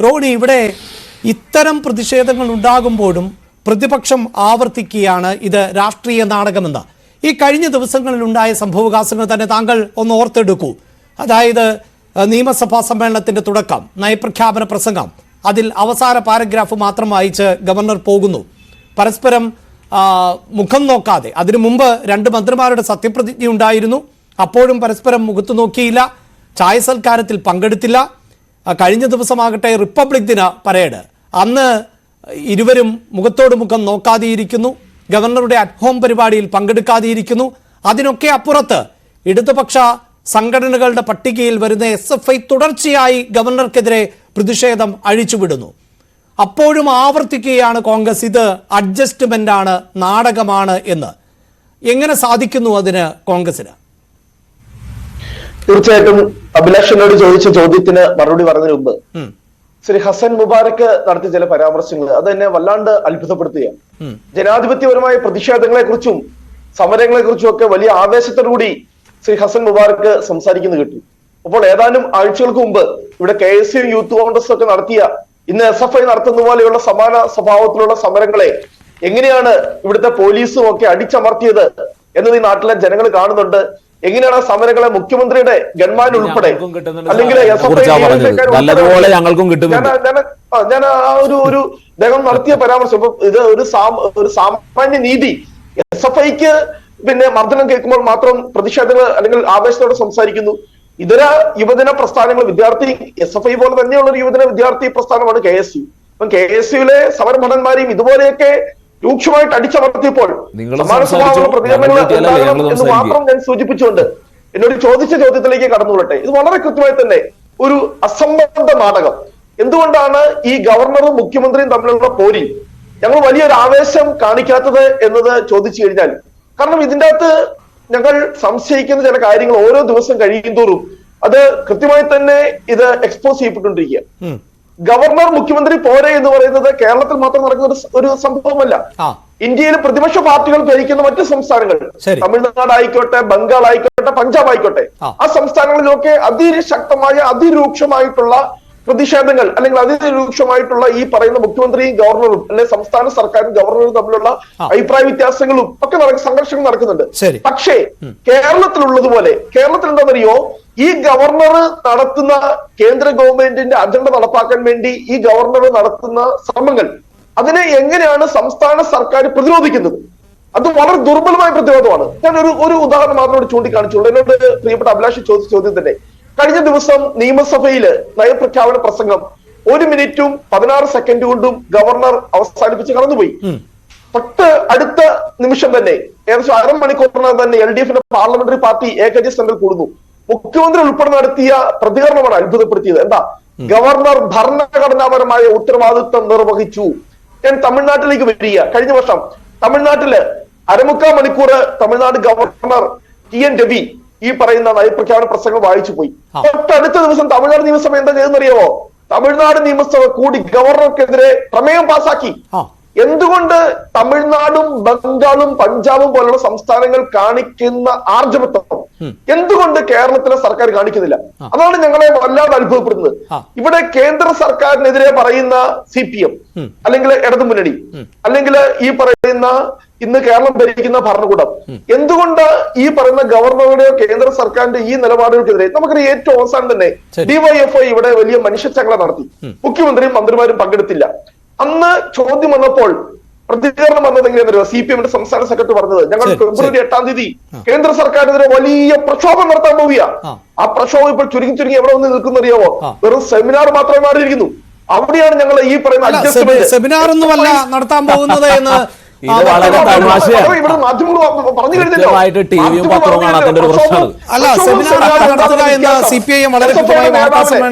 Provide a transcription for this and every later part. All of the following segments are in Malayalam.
റോണി, ഇവിടെ ഇത്തരം പ്രതിഷേധങ്ങൾ ഉണ്ടാകുമ്പോഴും പ്രതിപക്ഷം ആവർത്തിക്കുകയാണ് ഇത് രാഷ്ട്രീയ നാടകമെന്ന്. ഈ കഴിഞ്ഞ ദിവസങ്ങളിലുണ്ടായ സംഭവവികാസങ്ങൾ തന്നെ താങ്കൾ ഒന്ന് ഓർത്തെടുക്കൂ. അതായത് നിയമസഭാ സമ്മേളനത്തിന്റെ തുടക്കം, നയപ്രഖ്യാപന പ്രസംഗം, അതിൽ അവസാന പാരഗ്രാഫ് മാത്രം വായിച്ച് ഗവർണർ പോകുന്നു. പരസ്പരം മുഖം നോക്കാതെ. അതിനു മുമ്പ് രണ്ട് മന്ത്രിമാരുടെ സത്യപ്രതിജ്ഞ ഉണ്ടായിരുന്നു. അപ്പോഴും പരസ്പരം മുഖത്തു നോക്കിയില്ല. ചായ സൽക്കാരത്തിൽ പങ്കെടുത്തില്ല. കഴിഞ്ഞ ദിവസമാകട്ടെ റിപ്പബ്ലിക് ദിന പരേഡ്, അന്ന് ഇരുവരും മുഖത്തോട് മുഖം നോക്കാതെയിരിക്കുന്നു. ഗവർണറുടെ അറ്റ് ഹോം പരിപാടിയിൽ പങ്കെടുക്കാതെയിരിക്കുന്നു. അതിനൊക്കെ അപ്പുറത്ത് ഇടതുപക്ഷ സംഘടനകളുടെ പട്ടികയിൽ വരുന്ന SFI തുടർച്ചയായി ഗവർണർക്കെതിരെ പ്രതിഷേധം അഴിച്ചുവിടുന്നു. അപ്പോഴും ആവർത്തിക്കുകയാണ് കോൺഗ്രസ് ഇത് അഡ്ജസ്റ്റ്മെന്റ് ആണ്, നാടകമാണ് എന്ന്. എങ്ങനെ സാധിക്കുന്നു അതിന് കോൺഗ്രസിന്? തീർച്ചയായിട്ടും അഭിലാഷിനോട് ചോദിച്ച ചോദ്യത്തിന് മറുപടി പറഞ്ഞതിന് മുമ്പ് ശ്രീ ഹസൻ മുബാരക്ക് നടത്തിയ ചില പരാമർശങ്ങൾ അത് എന്നെ വല്ലാണ്ട് അത്ഭുതപ്പെടുത്തുകയാണ്. ജനാധിപത്യപരമായ പ്രതിഷേധങ്ങളെ കുറിച്ചും സമരങ്ങളെ കുറിച്ചും ഒക്കെ വലിയ ആവേശത്തോടുകൂടി ശ്രീ ഹസൻ മുബാരക്ക് സംസാരിക്കുന്നത് കേട്ടു. അപ്പോൾ ഏതാനും ആഴ്ചകൾക്ക് മുമ്പ് ഇവിടെ KSU യൂത്ത് കോൺഗ്രസ് ഒക്കെ നടത്തിയ, ഇന്ന് SFI നടത്തുന്ന പോലെയുള്ള സമാന സ്വഭാവത്തിലുള്ള സമരങ്ങളെ എങ്ങനെയാണ് ഇവിടുത്തെ പോലീസും ഒക്കെ അടിച്ചമർത്തിയത് എന്നത് ഈ നാട്ടിലെ ജനങ്ങൾ കാണുന്നുണ്ട്. എങ്ങനെയാണ് ആ സമരങ്ങളെ മുഖ്യമന്ത്രിയുടെ ഗൺമാൻ ഉൾപ്പെടെ അല്ലെങ്കിൽ ഞാൻ ആ ഒരു അദ്ദേഹം നടത്തിയ പരാമർശം, ഇത് ഒരു സാമാന്യ നീതി. SFIക്ക് പിന്നെ മർദ്ദനം കേൾക്കുമ്പോൾ മാത്രം പ്രതിഷേധങ്ങൾ അല്ലെങ്കിൽ ആവേശത്തോടെ സംസാരിക്കുന്നു. ഇതര യുവജന പ്രസ്ഥാനങ്ങൾ, വിദ്യാർത്ഥി SFI പോലെ തന്നെയുള്ള ഒരു യുവജന വിദ്യാർത്ഥി പ്രസ്ഥാനമാണ് KSU. അപ്പം KSUവിലെ സമരഭടന്മാരെയും ഇതുപോലെയൊക്കെ രൂക്ഷമായിട്ട് അടിച്ചമർത്തിയപ്പോൾ സമാന സ്വഭാവമുള്ള പ്രതികരണങ്ങൾ എന്ന് മാത്രം ഞാൻ സൂചിപ്പിച്ചുകൊണ്ട് എന്നോട് ചോദിച്ച ചോദ്യത്തിലേക്ക് കടന്നുകൊള്ളട്ടെ. ഇത് വളരെ കൃത്യമായി തന്നെ ഒരു അസംബന്ധ നാടകം. എന്തുകൊണ്ടാണ് ഈ ഗവർണറും മുഖ്യമന്ത്രിയും തമ്മിലുള്ള പോരിൽ ഞങ്ങൾ വലിയൊരു ആവേശം കാണിക്കാത്തത് എന്നത് ചോദിച്ചു കഴിഞ്ഞാൽ, കാരണം ഇതിൻ്റെ അകത്ത് ഞങ്ങൾ സംശയിക്കുന്ന ചില കാര്യങ്ങൾ ഓരോ ദിവസം കഴിയും തോറും അത് കൃത്യമായി തന്നെ ഇത് എക്സ്പോസ് ചെയ്യപ്പെട്ടുകൊണ്ടിരിക്കുക. ഗവർണർ മുഖ്യമന്ത്രി പോരെ എന്ന് പറയുന്നത് കേരളത്തിൽ മാത്രം നടക്കുന്ന ഒരു സംഭവമല്ല. ഇന്ത്യയിൽ പ്രതിപക്ഷ പാർട്ടികൾ ഭരിക്കുന്ന മറ്റ് സംസ്ഥാനങ്ങൾ, തമിഴ്നാട് ആയിക്കോട്ടെ, ബംഗാൾ ആയിക്കോട്ടെ, പഞ്ചാബ് ആയിക്കോട്ടെ, ആ സംസ്ഥാനങ്ങളിലൊക്കെ അതിശക്തമായ അതിരൂക്ഷമായിട്ടുള്ള പ്രതിഷേധങ്ങൾ അല്ലെങ്കിൽ അതിരൂക്ഷമായിട്ടുള്ള ഈ പറയുന്ന മുഖ്യമന്ത്രിയും ഗവർണറും അല്ലെങ്കിൽ സംസ്ഥാന സർക്കാരും ഗവർണറും തമ്മിലുള്ള അഭിപ്രായ വ്യത്യാസങ്ങളും ഒക്കെ സംഘർഷങ്ങൾ നടക്കുന്നുണ്ട്. പക്ഷേ കേരളത്തിലുള്ളതുപോലെ കേരളത്തിൽ എന്താണെന്നറിയോ, ഈ ഗവർണർ നടത്തുന്ന കേന്ദ്ര ഗവൺമെന്റിന്റെ അജണ്ട നടപ്പാക്കാൻ വേണ്ടി ഈ ഗവർണർ നടത്തുന്ന ശ്രമങ്ങൾ, അതിനെ എങ്ങനെയാണ് സംസ്ഥാന സർക്കാർ പ്രതിരോധിക്കുന്നത്? അത് വളരെ ദുർബലമായ പ്രതിരോധമാണ്. ഞാൻ ഒരു ഉദാഹരണം മാത്രം ചൂണ്ടിക്കാണിച്ചുള്ളൂ. എന്നോട് പ്രിയപ്പെട്ട അഭിലാഷ് ചോദിച്ച ചോദ്യം തന്നെ. കഴിഞ്ഞ ദിവസം നിയമസഭയില് നയപ്രഖ്യാപന പ്രസംഗം 1 മിനിറ്റും 16 സെക്കൻഡ് കൊണ്ടും ഗവർണർ അവസാനിപ്പിച്ച് കടന്നുപോയി. തൊട്ട് അടുത്ത നിമിഷം തന്നെ ഏകദേശം അരമണിക്കൂറിനകം തന്നെ LDFന്റെ പാർലമെന്ററി പാർട്ടി AKG സെന്ററിൽ കൂടുന്നു. മുഖ്യമന്ത്രി ഉൾപ്പെടെ നടത്തിയ പ്രതികരണമാണ് അത്ഭുതപ്പെടുത്തിയത്. എന്താ? ഗവർണർ ഭരണഘടനാപരമായ ഉത്തരവാദിത്വം നിർവഹിച്ചു. ഞാൻ തമിഴ്നാട്ടിലേക്ക് വരിക. കഴിഞ്ഞ വർഷം തമിഴ്നാട്ടില് 1/4 മണിക്കൂർ തമിഴ്നാട് ഗവർണർ TN രവി ഈ പറയുന്ന നയപ്രഖ്യാപന പ്രസംഗം വായിച്ചു പോയി. തൊട്ടടുത്ത ദിവസം തമിഴ്നാട് നിയമസഭ എന്താ ചെയ്തെന്നറിയാമോ? തമിഴ്നാട് നിയമസഭ കൂടി ഗവർണർക്കെതിരെ പ്രമേയം പാസാക്കി. എന്തുകൊണ്ട് തമിഴ്നാടും ബംഗാളും പഞ്ചാബും പോലുള്ള സംസ്ഥാനങ്ങൾ കാണിക്കുന്ന ആർജവത്വം എന്തുകൊണ്ട് കേരളത്തിലെ സർക്കാർ കാണിക്കുന്നില്ല? അതാണ് ഞങ്ങളെ വല്ലാതെ അത്ഭുതപ്പെടുന്നത്. ഇവിടെ കേന്ദ്ര സർക്കാരിനെതിരെ പറയുന്ന CPM അല്ലെങ്കിൽ ഇടതുമുന്നണി അല്ലെങ്കിൽ ഈ പറയുന്ന ഇന്ന് കേരളം ഭരിക്കുന്ന ഭരണകൂടം എന്തുകൊണ്ട് ഈ പറയുന്ന ഗവർണറുടെയോ കേന്ദ്ര സർക്കാരിന്റെ ഈ നിലപാടുകൾക്കെതിരെ നമുക്കറിയാം. ഏറ്റവും അവസാനം തന്നെ DYFI ഇവിടെ വലിയ മനുഷ്യച്ചങ്ങല നടത്തി. മുഖ്യമന്ത്രിയും മന്ത്രിമാരും പങ്കെടുത്തില്ല. അന്ന് ചോദ്യം വന്നപ്പോൾ പ്രതികരണം വന്നത് എങ്ങനെയാണെന്നറിയോ? CPMന്റെ സംസ്ഥാന സെക്രട്ടറി പറഞ്ഞത്, ഞങ്ങൾ ഫെബ്രുവരി 8-ാം തീയതി കേന്ദ്ര സർക്കാരിനെതിരെ വലിയ പ്രക്ഷോഭം നടത്താൻ പോവുക. ആ പ്രക്ഷോഭം ഇപ്പോൾ ചുരുങ്ങി എവിടെ വന്ന് നിൽക്കുന്നറിയാമോ? വെറും സെമിനാർ മാത്രമേ മാറിയിരിക്കുന്നു. അവിടെയാണ് ഞങ്ങൾ ഈ പറയുന്ന അഡ്ജസ്റ്റ്മെന്റ് സെമിനാർ ഒന്നുമല്ല നടത്താൻ പോകുന്നത് എന്ന് ഇവിടെ മാധ്യമങ്ങൾ പറഞ്ഞു കഴിഞ്ഞല്ലോ. അല്ല, സെമിനാർ നടത്തുക എന്ന് CPIM വളരെ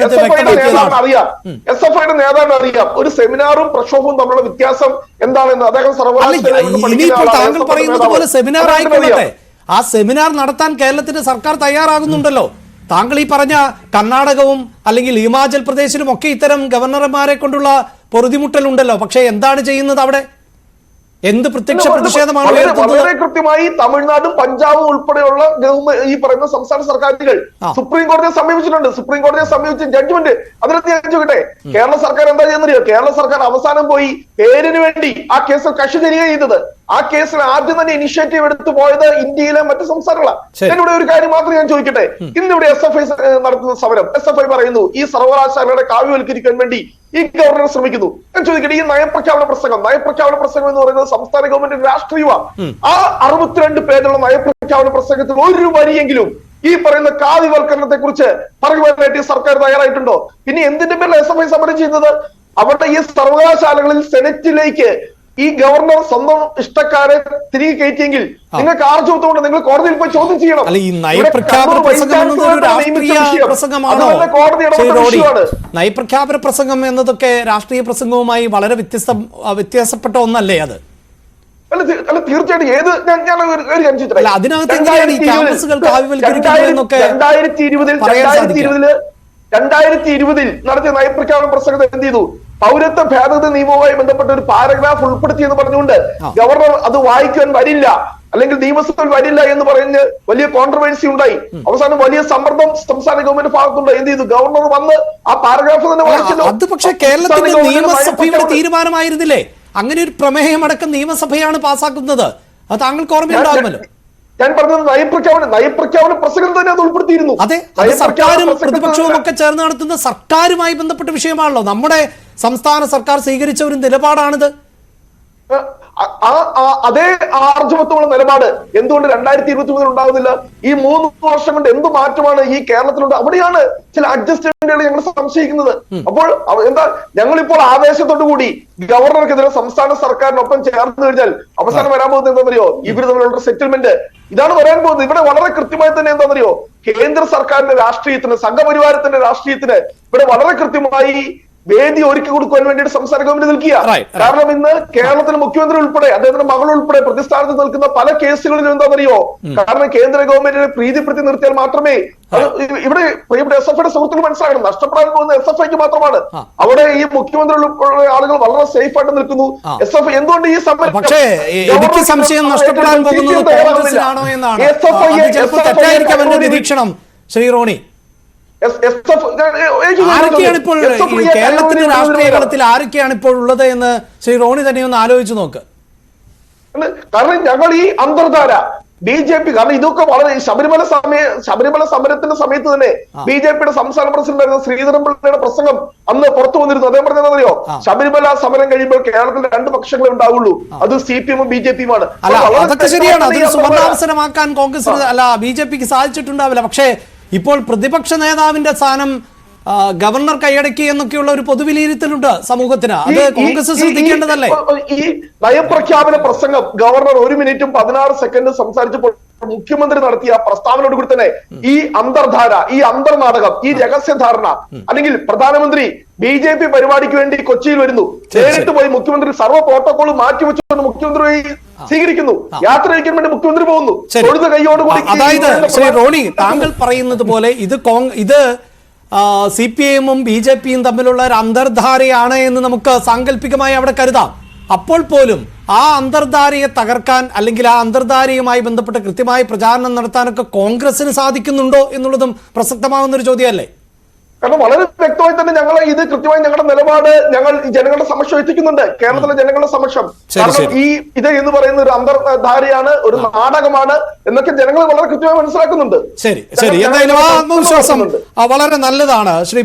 അറിയാം. SFIയുടെ നേതാവിന് അറിയാം ഒരു സെമിനാറും പ്രക്ഷോഭവും തമ്മിലുള്ള വ്യത്യാസം എന്താണെന്ന്. അദ്ദേഹം താങ്കൾ പറയുന്നത് പോലെ സെമിനാർ ആയിക്കൊള്ളട്ടെ. ആ സെമിനാർ നടത്താൻ കേരളത്തിന്റെ സർക്കാർ തയ്യാറാകുന്നുണ്ടല്ലോ. താങ്കൾ ഈ പറഞ്ഞ കർണാടകവും അല്ലെങ്കിൽ ഹിമാചൽ പ്രദേശിലും ഒക്കെ ഇത്തരം ഗവർണർമാരെ കൊണ്ടുള്ള പൊറുതിമുട്ടലുണ്ടല്ലോ. പക്ഷെ എന്താണ് ചെയ്യുന്നത് അവിടെ? എന്ത് പ്രത്യക്ഷ പ്രതിഷേധമാണ് വളരെ കൃത്യമായി തമിഴ്നാടും പഞ്ചാബും ഉൾപ്പെടെയുള്ള ഈ പറയുന്ന സംസ്ഥാന സർക്കാരുകൾ സുപ്രീം കോടതിയെ സമീപിച്ചിട്ടുണ്ട്. സുപ്രീം കോടതിയെ സമീപിച്ച ജഡ്ജ്മെന്റ് അതിനകത്ത് ഞാൻ ചോദിക്കട്ടെ, കേരള സർക്കാർ എന്താ ചെയ്യുന്നറിയോ? കേരള സർക്കാർ അവസാനം പോയി പേരിന് വേണ്ടി ആ കേസിൽ കക്ഷി തരികയാണ് ചെയ്തത്. ആ കേസിൽ ആദ്യം തന്നെ ഇനിഷ്യേറ്റീവ് എടുത്തു പോയത് ഇന്ത്യയിലെ മറ്റു സംസ്ഥാനങ്ങളാണ്. എന്നിവിടെ ഒരു കാര്യം മാത്രം ഞാൻ ചോദിക്കട്ടെ, ഇന്നിവിടെ SFI നടത്തുന്ന സമരം, SFI പറയുന്നു ഈ സർവകലാശാലയുടെ കാവ്യവൽക്കരിക്കാൻ വേണ്ടി ഈ ഗവർണർ ശ്രമിക്കുന്നു. ഞാൻ ചോദിക്കട്ടെ, ഈ നയപ്രഖ്യാപന പ്രസംഗം എന്ന് പറയുന്നത് സംസ്ഥാന ഗവൺമെന്റിന്റെ രാഷ്ട്രീയമാണ്. ആ 62 പേജുള്ള നയപ്രഖ്യാപന പ്രസംഗത്തിൽ ഒരു വരിയെങ്കിലും ഈ പറയുന്ന കാവ്യവൽക്കരണത്തെ കുറിച്ച് പറയുവാനായിട്ട് ഈ സർക്കാർ തയ്യാറായിട്ടുണ്ടോ? പിന്നെ എന്തിന്റെ പേരിൽ SFI സമരം ചെയ്യുന്നത്? അവരുടെ ഈ സർവകലാശാലകളിൽ സെനറ്റിലേക്ക് ഈ ഗവർണർ സ്വന്തം ഇഷ്ടക്കാരെ തിരികെ കയറ്റിയെങ്കിൽ നിങ്ങൾക്ക് ആർജവത്തോണ്ട് നിങ്ങൾ കോടതിയിൽ പോയി ചോദ്യം ചെയ്യണം. നയപ്രഖ്യാപന പ്രസംഗം എന്നതൊക്കെ രാഷ്ട്രീയ പ്രസംഗവുമായി വളരെ വ്യത്യാസപ്പെട്ട ഒന്നല്ലേ അത്? അല്ല തീർച്ചയായിട്ടും. ഏത് ഞാൻ ഒരു കാര്യം അതിനകത്ത് 2020 നടത്തിയ നയപ്രഖ്യാപന പ്രസംഗത്തിൽ എന്ത് ചെയ്തു? പൗരത്വ ഭേദഗതി നിയമവുമായി ബന്ധപ്പെട്ട ഒരു പാരഗ്രാഫ് ഉൾപ്പെടുത്തി എന്ന് പറഞ്ഞുകൊണ്ട് ഗവർണർ അത് വായിക്കാൻ വരില്ല, അല്ലെങ്കിൽ നിയമസഭയിൽ വരില്ല എന്ന് പറഞ്ഞ് വലിയ കോൺട്രവേഴ്സി ഉണ്ടായി. അവസാനം വലിയ സമ്മർദ്ദം സംസ്ഥാന ഗവൺമെന്റ് ഭാഗത്തുണ്ട്. എന്ത് ചെയ്തു? ഗവർണർ വന്ന് ആ പാരഗ്രാഫ് തന്നെ വായിച്ചല്ലോ. അത് പക്ഷേ കേരളത്തിന്റെ നിയമസഭയുടെ തീരുമാനമായിരുന്നില്ലേ? അങ്ങനെ ഒരു പ്രമേയം അടക്കം നിയമസഭയാണ് പാസ്സാക്കുന്നത്. അത് താങ്കൾക്ക് ഓർമ്മയുണ്ടാകുമല്ലോ. ഞാൻ പറഞ്ഞത് നയപ്രഖ്യാപന പ്രസംഗം തന്നെ അത് ഉൾപ്പെടുത്തിയിരുന്നു. അതെ, സർക്കാരും പ്രതിപക്ഷവും ഒക്കെ ചേർന്ന് നടത്തുന്ന സർക്കാരുമായി ബന്ധപ്പെട്ട വിഷയമാണല്ലോ. നമ്മുടെ സംസ്ഥാന സർക്കാർ സ്വീകരിച്ച ഒരു നിലപാടാണിത്. അതേ ആർജവത്വമുള്ള നിലപാട് എന്തുകൊണ്ട് 2023 ഉണ്ടാകുന്നില്ല? ഈ 3 വർഷം കൊണ്ട് എന്ത് മാറ്റമാണ് ഈ കേരളത്തിലുണ്ട്? അവിടെയാണ് ചില അഡ്ജസ്റ്റ്മെന്റുകൾ ഞങ്ങൾ സംശയിക്കുന്നത്. അപ്പോൾ എന്താ, ഞങ്ങളിപ്പോൾ ആവേശത്തോടു കൂടി ഗവർണർക്കെതിരെ സംസ്ഥാന സർക്കാരിനൊപ്പം ചേർന്ന് കഴിഞ്ഞാൽ അവസാനം വരാൻ പോകുന്നത് എന്താണെന്നറിയോ? ഇവർ തമ്മിലുള്ള സെറ്റിൽമെന്റ് ഇതാണ് വരാൻ പോകുന്നത്. ഇവിടെ വളരെ കൃത്യമായി തന്നെ എന്താണെന്നറിയോ? കേന്ദ്ര സർക്കാരിന്റെ രാഷ്ട്രീയത്തിന്, സംഘപരിവാരത്തിന്റെ രാഷ്ട്രീയത്തിന് ഇവിടെ വളരെ കൃത്യമായി വേദി ഒരുക്കി കൊടുക്കുവാൻ വേണ്ടിയിട്ട് സംസ്ഥാന ഗവൺമെന്റ് നിൽക്കുക. കാരണം ഇന്ന് കേരളത്തിലെ മുഖ്യമന്ത്രി ഉൾപ്പെടെ അദ്ദേഹത്തിന്റെ മകൾ ഉൾപ്പെടെ പ്രതിസ്ഥാനത്ത് നിൽക്കുന്ന പല കേസുകളിലും എന്താണെന്നറിയോ? കാരണം കേന്ദ്ര ഗവൺമെന്റിനെ പ്രീതിപ്പെടുത്തി നിർത്തിയാൽ മാത്രമേ ഇവിടെ പ്രിയപ്പെട്ട SFIയുടെ സുഹൃത്തുക്കൾ മനസ്സിലാക്കണം, നഷ്ടപ്പെടാൻ പോകുന്ന SFIക്ക് മാത്രമാണ്. അവിടെ ഈ മുഖ്യമന്ത്രി ഉൾപ്പെടെ ആളുകൾ വളരെ സേഫ് ആയിട്ട് നിൽക്കുന്നു. SFI എന്തുകൊണ്ട് ഈ സമരം? പക്ഷേ എനിക്ക് സംശയം നഷ്ടപ്പെടാൻ പോകുന്നത് കോൺഗ്രസിനാണോ എന്നാണ്. തെറ്റായിരിക്കാം എന്റെ നിരീക്ഷണം. ശ്രീ റോണി, ആരൊക്കെയാണ് ഇപ്പോൾ കേരളത്തിന്റെ രാഷ്ട്രീയ കളത്തിൽ ആരൊക്കെയാണ് ഇപ്പോൾ ഉള്ളത് എന്ന് ശ്രീ റോണി തന്നെ ഒന്ന് ആലോചിച്ച് നോക്ക്. കാരണം ഞങ്ങൾ ഈ അന്തർധാര BJP, കാരണം ഇതൊക്കെ വളരെ ശബരിമല സമരത്തിന്റെ സമയത്ത് തന്നെ BJPയുടെ സംസ്ഥാന പ്രസിഡന്റ് ശ്രീധരൻപിള്ളയുടെ പ്രസംഗം അന്ന് പുറത്തു വന്നിരുന്നു. അദ്ദേഹം പറഞ്ഞതറിയോ? ശബരിമല സമരം കഴിയുമ്പോൾ കേരളത്തിൽ 2 പക്ഷങ്ങളെ ഉണ്ടാവുള്ളൂ, അത് CPM-ഉം BJP-യുമാണ്. അതൊക്കെ ശരിയാണ്. അതൊരു സുവർണാവസരമാക്കാൻ കോൺഗ്രസിന് അല്ല BJPക്ക് സാധിച്ചിട്ടുണ്ടാവില്ല. പക്ഷേ ഇപ്പോൾ പ്രതിപക്ഷ നേതാവിന്റെ സ്ഥാനം ഗവർണർ കൈയടക്കി എന്നൊക്കെയുള്ള ഒരു പൊതുവിലയിരുത്തലുണ്ട് സമൂഹത്തിന്. അത് കോൺഗ്രസ് ശ്രദ്ധിക്കേണ്ടതല്ലേ? ഈ നയപ്രഖ്യാപന പ്രസംഗം ഗവർണർ 1 മിനിറ്റും 16 സെക്കൻഡും സംസാരിച്ചപ്പോൾ മുഖ്യമന്ത്രി നടത്തിയ പ്രസ്താവനയോട് കൂടി തന്നെ ഈ അന്തർധാര, ഈ അന്തർനാടകം, ഈ രഹസ്യധാരണ, അല്ലെങ്കിൽ പ്രധാനമന്ത്രി BJP പരിപാടിക്ക് വേണ്ടി കൊച്ചിയിൽ വരുന്നു, നേരിട്ട് പോയി മുഖ്യമന്ത്രി സർവ്വ പ്രോട്ടോകോൾ മാറ്റിവെച്ചുകൊണ്ട് മുഖ്യമന്ത്രി സ്വീകരിക്കുന്നു, യാത്ര അയക്കാൻ വേണ്ടി മുഖ്യമന്ത്രി പോകുന്നു, തൊഴുത കൈയോടുകൂടി. അതായത് ശ്രീ റോണി, താങ്കൾ പറയുന്നത് പോലെ ഇത് CPM-ഉം BJP-യും തമ്മിലുള്ള ഒരു അന്തർധാരയാണ് എന്ന് നമുക്ക് സാങ്കല്പികമായി അവിടെ കരുതാം. അപ്പോൾ പോലും ആ അന്തർധാരയെ തകർക്കാൻ, അല്ലെങ്കിൽ ആ അന്തർധാരയുമായി ബന്ധപ്പെട്ട് കൃത്യമായി പ്രചാരണം നടത്താനൊക്കെ കോൺഗ്രസിന് സാധിക്കുന്നുണ്ടോ എന്നുള്ളതും പ്രസക്തമാകുന്ന ഒരു ചോദ്യമല്ലേ? കാരണം വളരെ വ്യക്തമായി തന്നെ ഞങ്ങൾ ഇത് കൃത്യമായി ഞങ്ങളുടെ നിലപാട് ഞങ്ങൾ ജനങ്ങളുടെ സമക്ഷം എത്തിക്കുന്നുണ്ട്, കേരളത്തിലെ ജനങ്ങളുടെ സമക്ഷം. കാരണം ഇത് എന്ന് പറയുന്ന ഒരു അന്തർധാരയാണ്, ഒരു നാടകമാണ് എന്നൊക്കെ ജനങ്ങൾ വളരെ കൃത്യമായി മനസ്സിലാക്കുന്നുണ്ട്. ശരി, എന്തായാലും ആ ആത്മവിശ്വാസം വളരെ നല്ലതാണ്. ശ്രീ